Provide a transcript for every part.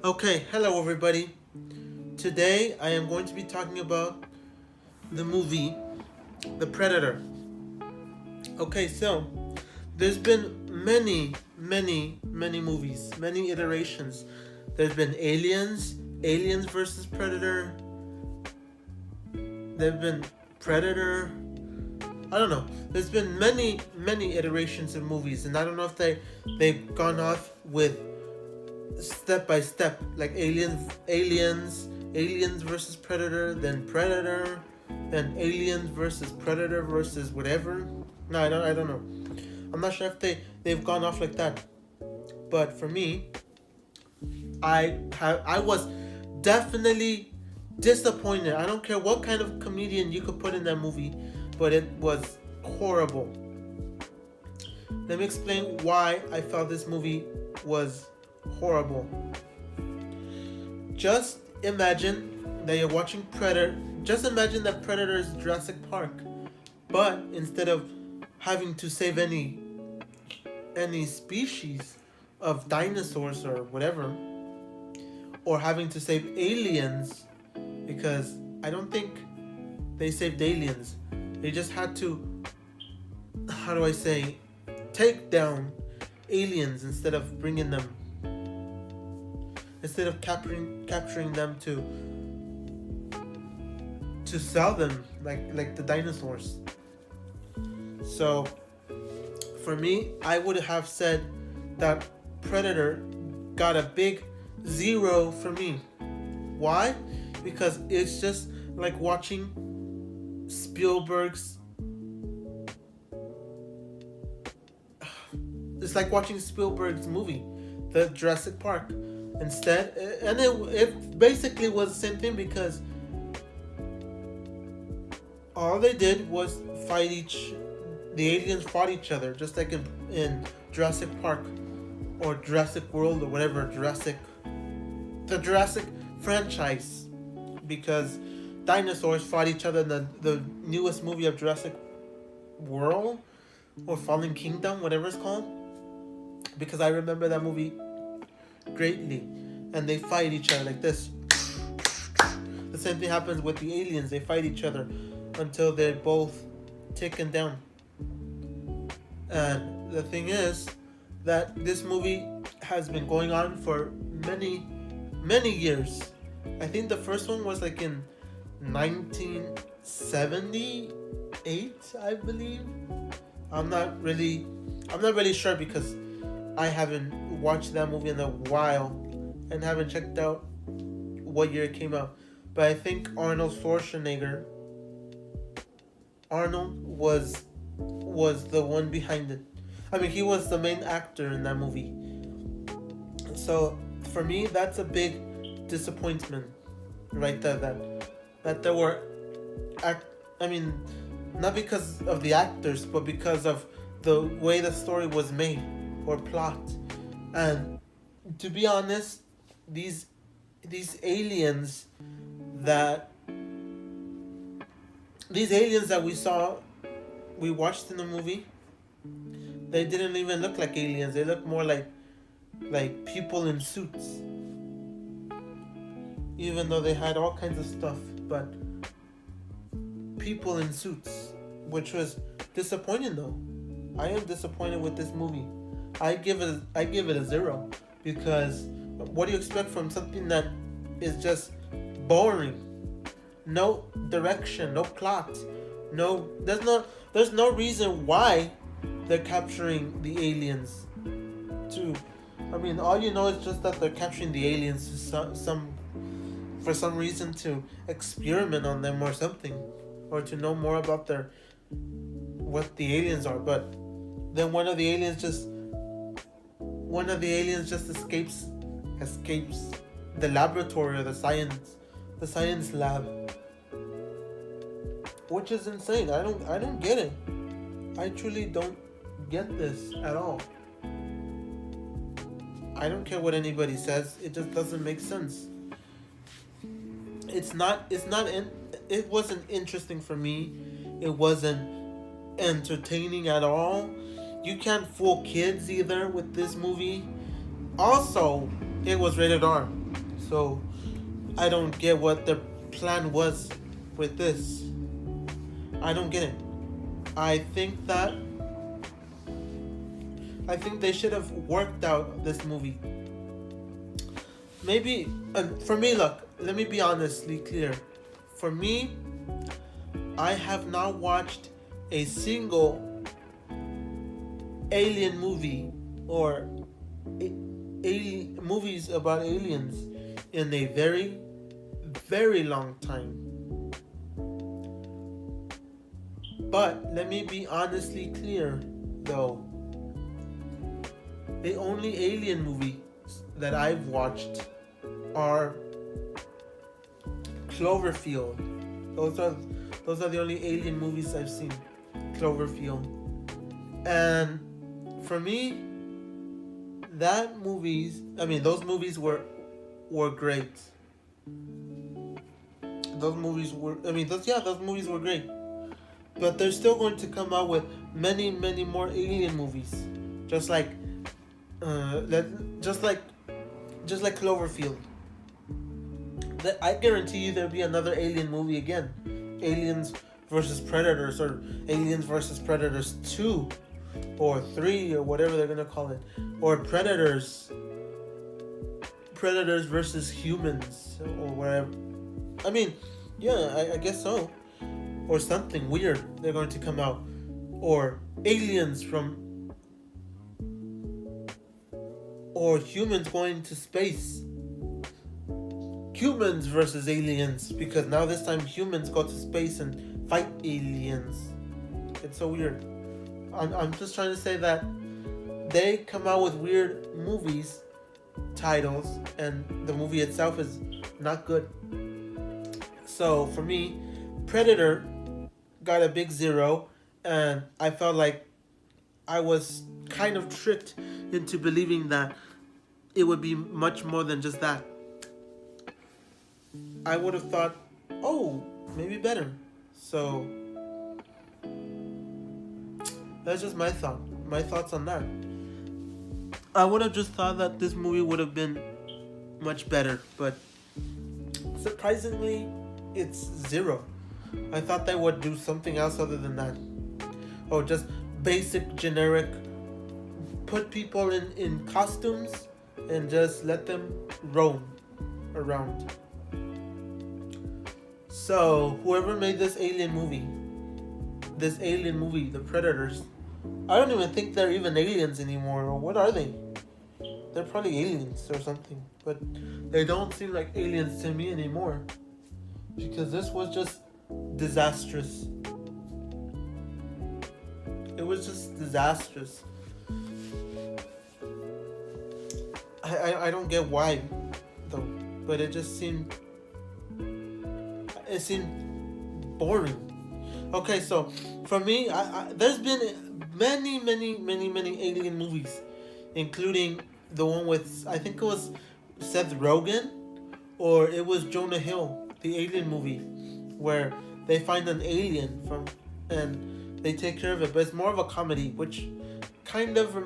Okay, hello everybody. Today I am going to be talking about the movie The Predator. Okay, so there's been many movies, many iterations. There's been Aliens versus Predator. There've been Predator. I don't know. There's been many iterations of movies, and I don't know if they've gone off with step by step, like aliens versus Predator, then Predator, then Aliens versus Predator versus whatever. No, I don't know. I'm not sure if they've gone off like that. But for me, I was definitely disappointed. I don't care what kind of comedian you could put in that movie, but it was horrible. Let me explain why I felt this movie was horrible. Just imagine that you're watching Predator. Just imagine that Predator is Jurassic Park, but instead of having to save any species of dinosaurs or whatever, or having to save aliens, because I don't think they saved aliens. They just had to, how do I say, take down aliens instead of capturing them to sell them like the dinosaurs. So for me, I would have said that Predator got a big zero for me. Why? Because it's just like watching Spielberg's it's like watching Spielberg's movie, the Jurassic Park. Instead, and it basically was the same thing, because all they did was the aliens fought each other, just like in Jurassic Park or Jurassic World or whatever, the Jurassic franchise, because dinosaurs fought each other in the newest movie of Jurassic World or Fallen Kingdom, whatever it's called, because I remember that movie greatly, and they fight each other like this. The same thing happens with the aliens. They fight each other until they're both taken down. And the thing is that this movie has been going on for many years. I think the first one was like in 1978, I believe. I'm not really sure, because I haven't watched that movie in a while and haven't checked out what year it came out. But I think Arnold was the one behind it. I mean, he was the main actor in that movie. So for me, that's a big disappointment, right there. That there were, I mean, not because of the actors, but because of the way the story was made or plot. And to be honest, these aliens that we watched in the movie, they didn't even look like aliens. They looked more like people in suits, even though they had all kinds of stuff. But people in suits, which was disappointing though. I am disappointed with this movie. I give it a zero, because what do you expect from something that is just boring? No direction, no plot, there's no reason why they're capturing the aliens. To, I mean, all you know is just that they're capturing the aliens for some reason, to experiment on them or something, or to know more about what the aliens are. But then one of the aliens just escapes the laboratory, or the science lab, which is insane. I don't get it. I truly don't get this at all. I don't care what anybody says. It just doesn't make sense. It wasn't interesting for me. It wasn't entertaining at all. You can't fool kids either with this movie. Also, it was rated R. So I don't get what their plan was with this. I don't get it. I think that I think they should have worked out this movie. Maybe, for me, look, let me be honestly clear. For me, I have not watched a single alien movie or movies about aliens in a very, very long time. But let me be honestly clear, though. The only alien movies that I've watched are Cloverfield. Those are the only alien movies I've seen. Cloverfield. And for me, those movies were great. Those movies were great. But they're still going to come out with many, many more alien movies. Just like Cloverfield. I guarantee you there'll be another alien movie again. Aliens versus Predators, or Aliens versus Predators 2 or 3 or whatever they're gonna call it. Or Predators versus Humans or whatever. I mean, yeah, I guess so. Or something weird they're going to come out. Or aliens or humans going to space. Humans versus aliens, because now this time humans go to space and fight aliens. It's so weird. I'm just trying to say that they come out with weird movies titles and the movie itself is not good. So for me, Predator got a big 0, and I felt like I was kind of tricked into believing that it would be much more than just that. I would have thought, oh, maybe better. So that's just my thoughts on that. I would have just thought that this movie would have been much better, but surprisingly, it's 0. I thought they would do something else other than that. Oh, just basic, generic, put people in costumes and just let them roam around. So, whoever made this alien movie, The Predators, I don't even think they're even aliens anymore, or what are they? They're probably aliens or something, but they don't seem like aliens to me anymore, because this was just disastrous. It was just disastrous. I don't get why, though, but it seemed boring. Okay, so for me, there's been many alien movies, including the one with, I think it was Seth Rogen, or it was Jonah Hill, the alien movie, where they find an alien and they take care of it, but it's more of a comedy, which kind of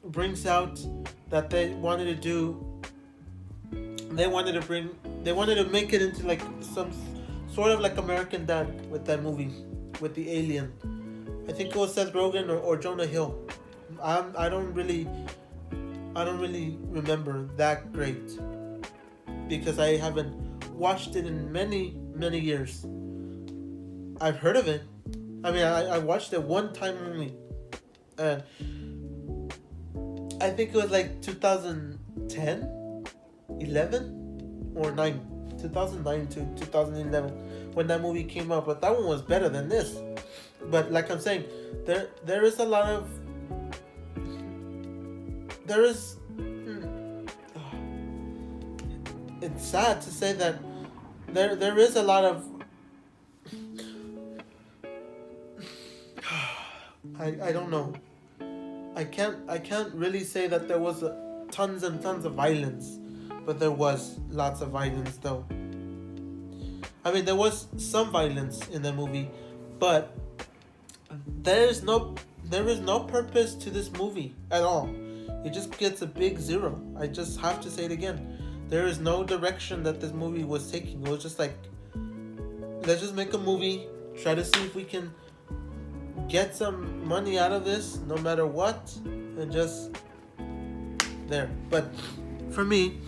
brings out that they wanted to make it into like some sort of like American Dad with that movie with the alien. I think it was Seth Rogen or Jonah Hill. I don't really remember that great, because I haven't watched it in many years. I've heard of it. I mean, I watched it one time only, and I think it was like 2010, 11, or 9, 2009 to 2011 when that movie came out. But that one was better than this. But like I'm saying, there is a lot of it's sad to say that there is a lot of I don't know. I can't really say that there was tons and tons of violence, but there was lots of violence though. I mean, there was some violence in the movie, but there is no purpose to this movie at all. It just gets a big 0. I just have to say it again. There is no direction that this movie was taking. It was just like, let's just make a movie, try to see if we can get some money out of this, no matter what, and just there. But for me,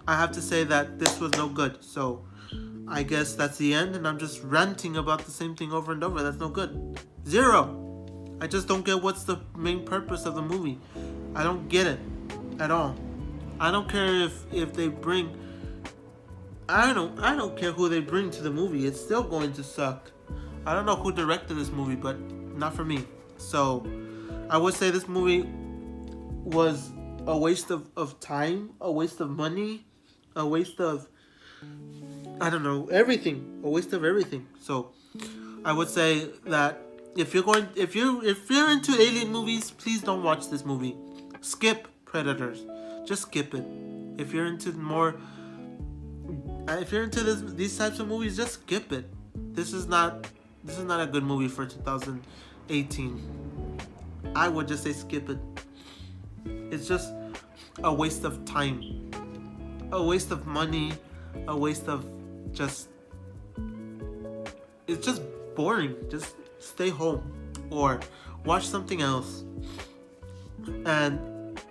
I have to say that this was no good. So I guess that's the end, and I'm just ranting about the same thing over and over. That's no good. 0. I just don't get what's the main purpose of the movie. I don't get it at all. I don't care if they bring. I don't care who they bring to the movie. It's still going to suck. I don't know who directed this movie, but not for me. So I would say this movie was a waste of time, a waste of money, a waste of, I don't know, everything. A waste of everything. So I would say that if you're into alien movies, please don't watch this movie. Skip Predators. Just skip it. If you're into these types of movies, just skip it. This is not a good movie for 2018. I would just say skip it. It's just a waste of time, a waste of money, a waste of just. It's just boring. Just stay home or watch something else. And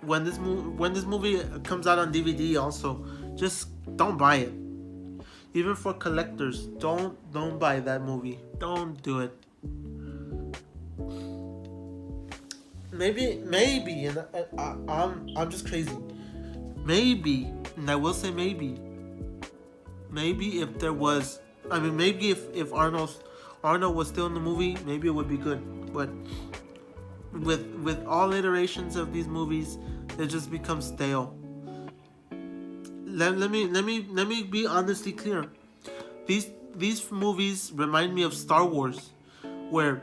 when this movie comes out on DVD, also just don't buy it. Even for collectors, don't buy that movie. Don't do it. Maybe, and I'm just crazy. Maybe, and I will say maybe if there was, maybe if Arnold was still in the movie, maybe it would be good. But with all iterations of these movies, it just becomes stale. Let me be honestly clear. These movies remind me of Star Wars, where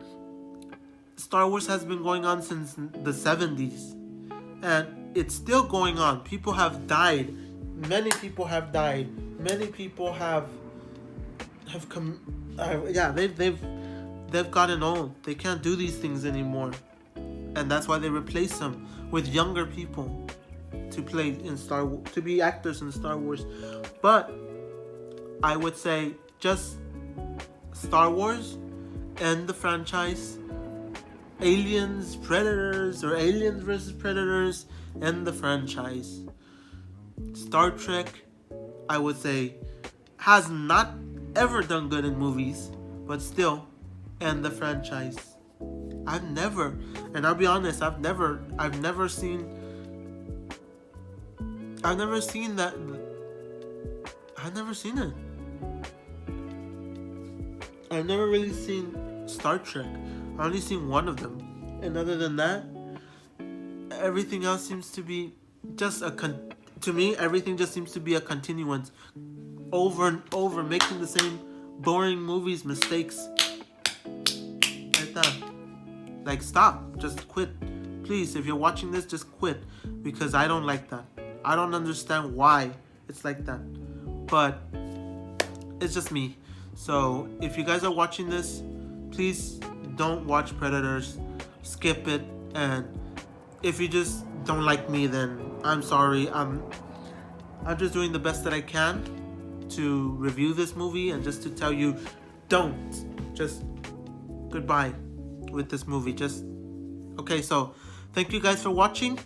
Star Wars has been going on since the 70s, and it's still going on. People have died. Many people have died. Many people have come. They've gotten old. They can't do these things anymore, and that's why they replace them with younger people to play in to be actors in Star Wars. But I would say just Star Wars and the franchise, Aliens, Predators, or Aliens versus Predators, and the franchise. Star Trek, I would say, has not ever done good in movies, but still, and the franchise. And I'll be honest, I've never seen that. I've never seen it. I've never really seen Star Trek. I've only seen one of them. And other than that, everything else seems to be just to me, everything just seems to be a continuance. Over and over, making the same boring movies, mistakes. Like that. Like, stop. Just quit. Please, if you're watching this, just quit. Because I don't like that. I don't understand why it's like that. But it's just me. So if you guys are watching this, please don't watch Predators. Skip it. And if you just don't like me, then I'm sorry. I'm just doing the best that I can to review this movie and just to tell you, don't. Just goodbye with this movie. Just okay. So thank you guys for watching,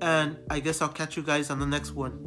and I guess I'll catch you guys on the next one.